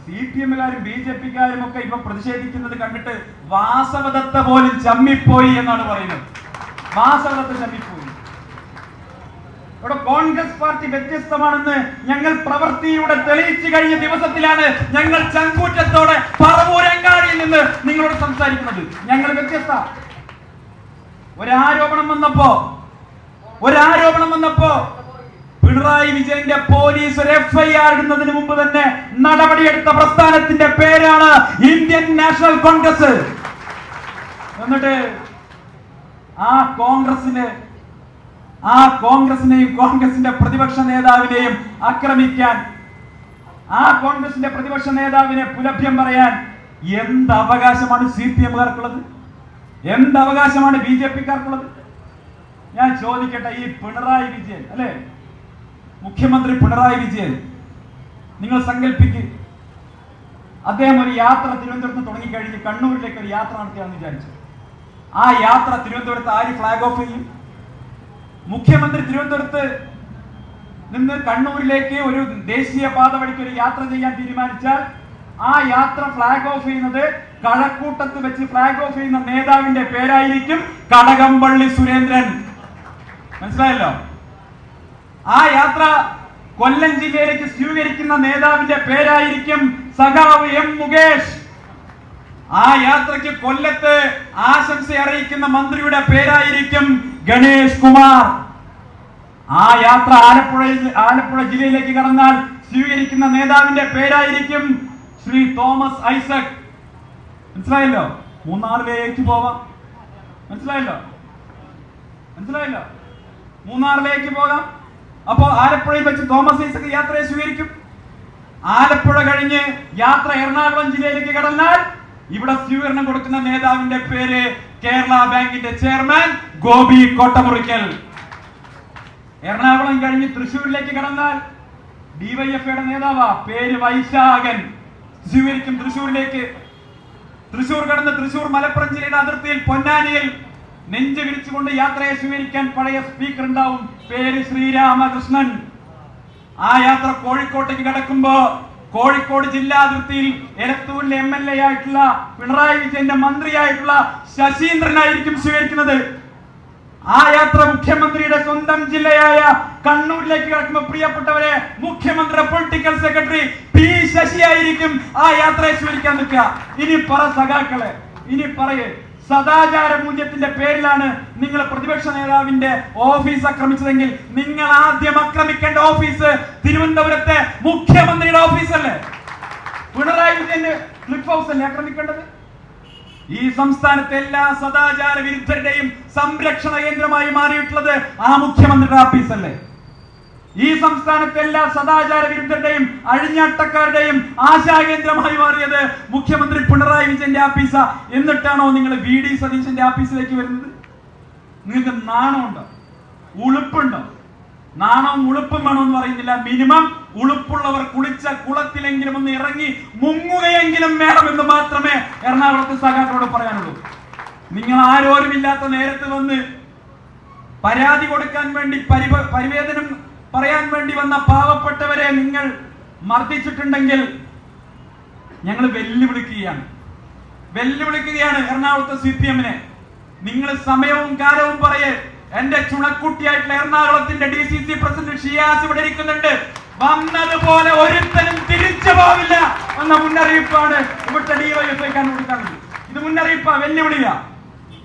CPM-കാരും BJP-കാരും ഒക്കെ ഇപ്പൊ പ്രതിഷേധിക്കുന്നത് കണ്ടിട്ട് വാസവദത്ത പോലും ചമ്മിപ്പോയി എന്നാണ് പറയുന്നത്. വാസവദത്ത ചമ്മിപ്പോയി. ഇവിടെ കോൺഗ്രസ് പാർട്ടി വ്യത്യസ്തമാണെന്ന് ഞങ്ങൾ പ്രവൃത്തിയിലൂടെ തെളിയിച്ചു കഴിഞ്ഞ ദിവസത്തിലാണ് ഞങ്ങൾ ചങ്കൂറ്റത്തോടെ പറവൂരങ്ങാടിയിൽ നിന്ന് നിങ്ങളോട് സംസാരിക്കുന്നത്. ഞങ്ങൾ വ്യത്യസ്ത. ഒരാരോപണം വന്നപ്പോ പിണറായി വിജയന്റെ പോലീസ് ഒരു FIR ഇടുന്നതിന് മുമ്പ് തന്നെ നടപടിയെടുത്ത പ്രസ്ഥാനത്തിന്റെ പേരാണ് ഇന്ത്യൻ നാഷണൽ കോൺഗ്രസ്. എന്നിട്ട് ആ കോൺഗ്രസിനെയും കോൺഗ്രസിന്റെ പ്രതിപക്ഷ നേതാവിനെയും ആക്രമിക്കാൻ, ആ കോൺഗ്രസിന്റെ പ്രതിപക്ഷ നേതാവിനെ പുലഭ്യം പറയാൻ എന്ത് അവകാശമാണ് CPM-കാർക്കുള്ളത്? എന്ത് അവകാശമാണ് BJP-കാർക്കുള്ളത്? ഞാൻ ചോദിക്കട്ടെ, ഈ പിണറായി വിജയൻ അല്ലെ, മുഖ്യമന്ത്രി പിണറായി വിജയൻ, നിങ്ങൾ സങ്കല്പിക്ക്, അദ്ദേഹം ഒരു യാത്ര തിരുവനന്തപുരത്ത് തുടങ്ങിക്കഴിഞ്ഞ് കണ്ണൂരിലേക്ക് ഒരു യാത്ര നടത്തിയാണെന്ന് വിചാരിച്ചു. ആ യാത്ര തിരുവനന്തപുരത്ത് ആര് ഫ്ലാഗ് ഓഫ് ചെയ്യും? മുഖ്യമന്ത്രി തിരുവനന്തപുരത്ത് നിന്ന് കണ്ണൂരിലേക്ക് ഒരു ദേശീയ പാത വഴിക്ക് ഒരു യാത്ര ചെയ്യാൻ തീരുമാനിച്ചാൽ ആ യാത്ര ഫ്ലാഗ് ഓഫ് ചെയ്യുന്നത്, കഴക്കൂട്ടത്ത് വെച്ച് ഫ്ലാഗ് ഓഫ് ചെയ്യുന്ന നേതാവിന്റെ പേരായിരിക്കും കടകംപള്ളി സുരേന്ദ്രൻ. മനസ്സിലായല്ലോ? ആ യാത്ര കൊല്ലം ജില്ലയിലേക്ക് സ്വീകരിക്കുന്ന നേതാവിന്റെ പേരായിരിക്കും സഖാവ് M മുകേഷ്. ആ യാത്രയ്ക്ക് കൊല്ലത്ത് ആശംസ അറിയിക്കുന്ന മന്ത്രിയുടെ പേരായിരിക്കും ഗണേഷ് കുമാർ. ആ യാത്ര ആലപ്പുഴ ജില്ലയിലേക്ക് കടന്നാൽ സ്വീകരിക്കുന്ന നേതാവിന്റെ പേരായിരിക്കും ശ്രീ തോമസ് ഐസക്. മനസ്സിലായല്ലോ? മൂന്നാറിലേക്ക് പോവാം. മനസ്സിലായല്ലോ? മൂന്നാറിലേക്ക് പോകാം. അപ്പോ ആലപ്പുഴയിൽ വെച്ച് തോമസ് ഐസക് യാത്രയെ സ്വീകരിക്കും. ആലപ്പുഴ കഴിഞ്ഞ് യാത്ര എറണാകുളം ജില്ലയിലേക്ക് കടന്നാൽ ഇവിടെ സ്വീകരണം കൊടുക്കുന്ന നേതാവിന്റെ പേര് കേരള ബാങ്കിന്റെ ചെയർമാൻ ഗോപി കോട്ടമുറിക്കൽ. എറണാകുളം കഴിഞ്ഞ് തൃശ്ശൂരിലേക്ക് കടന്നാൽ DYFIയുടെ നേതാവാ, പേര് വൈശാഖൻ, സ്വീകരിക്കും തൃശ്ശൂരിലേക്ക്. തൃശ്ശൂർ കടന്ന് തൃശ്ശൂർ മലപ്പുറം ജില്ലയുടെ അതിർത്തിയിൽ പൊന്നാനിയിൽ നെഞ്ചു വിരിച്ചുകൊണ്ട് യാത്രയെ സ്വീകരിക്കാൻ പഴയ സ്പീക്കർ ഉണ്ടാവും, പേര് ശ്രീരാമകൃഷ്ണൻ. ആ യാത്ര കോഴിക്കോട്ടേക്ക് കടക്കുമ്പോ കോഴിക്കോട് ജില്ലാ അതിർത്തിയിൽ എലത്തൂരിലെ MLA ആയിട്ടുള്ള പിണറായി വിജയന്റെ മന്ത്രിയായിട്ടുള്ള ശശീന്ദ്രനായിരിക്കും സ്വീകരിക്കുന്നത്. ആ യാത്ര മുഖ്യമന്ത്രിയുടെ സ്വന്തം ജില്ലയായ കണ്ണൂരിലേക്ക് കടക്കുമ്പോൾ പ്രിയപ്പെട്ടവരെ, മുഖ്യമന്ത്രിയുടെ പൊളിറ്റിക്കൽ സെക്രട്ടറി P ശശി ആയിരിക്കും ആ യാത്രയെ സ്വീകരിക്കാൻ നിൽക്കുക. ഇനി പറ സഖാക്കളെ, ഇനി പറയേ, സദാചാര മൂല്യത്തിന്റെ പേരിലാണ് നിങ്ങൾ പ്രതിപക്ഷ നേതാവിന്റെ ഓഫീസ് ആക്രമിച്ചതെങ്കിൽ നിങ്ങൾ ആദ്യം ആക്രമിക്കേണ്ട ഓഫീസ് തിരുവനന്തപുരത്തെ മുഖ്യമന്ത്രിയുടെ ഓഫീസല്ലേ? പിണറായി വിജയന്റെ ക്ലിഫ് ഹൗസ് അല്ലേ ആക്രമിക്കേണ്ടത്? ഈ സംസ്ഥാനത്തെ എല്ലാ സദാചാര വിരുദ്ധരുടെയും സംരക്ഷണ കേന്ദ്രമായി മാറിയിട്ടുള്ളത് ആ മുഖ്യമന്ത്രിയുടെ ഓഫീസല്ലേ? ഈ സംസ്ഥാനത്തെ എല്ലാ സദാചാര വിരുദ്ധരുടെയും അഴിഞ്ഞാട്ടക്കാരുടെയും ആശാകേന്ദ്രമായി മാറിയത് മുഖ്യമന്ത്രി പിണറായി വിജയന്റെ ആഫീസ. എന്നിട്ടാണോ നിങ്ങൾ VD സതീശന്റെ ആഫീസിലേക്ക് വരുന്നത്? നിങ്ങൾക്ക് നാണമുണ്ടോ? ഉളുപ്പുണ്ടോ? നാണവും ഉളുപ്പും വേണമെന്ന് പറയുന്നില്ല, മിനിമം ഉളുപ്പുള്ളവർ കുളിച്ച കുളത്തിലെങ്കിലും ഒന്ന് ഇറങ്ങി മുങ്ങുകയെങ്കിലും വേണമെന്ന് മാത്രമേ എറണാകുളത്ത് സഖാക്കളോട് പറയാനുള്ളൂ. നിങ്ങൾ ആരോരുമില്ലാത്ത നേരത്ത് വന്ന് പരാതി കൊടുക്കാൻ വേണ്ടി, പരിവേദനം പറയാൻ വേണ്ടി വന്ന പാവപ്പെട്ടവരെ നിങ്ങൾ മർദ്ദിച്ചിട്ടുണ്ടെങ്കിൽ ഞങ്ങൾ വെല്ലുവിളിക്കുകയാണ് എറണാകുളത്തെ CPM-നെ. നിങ്ങൾ സമയവും കാലവും പറയേ. എന്റെ ചുണക്കുട്ടിയായിട്ടുള്ള എറണാകുളത്തിന്റെ DCC പ്രസിഡന്റ് ഷിയാസ് ഇവിടെ ഇരിക്കുന്നുണ്ട്. വന്നതുപോലെ ഒരുത്തനും തിരിച്ചു പോവില്ല എന്ന മുന്നറിയിപ്പാണ് ഇവിടുത്തെ DYFI കൊടുക്കാറുള്ളത്. ഇത് മുന്നറിയിപ്പാ, വെല്ലുവിളിയാ.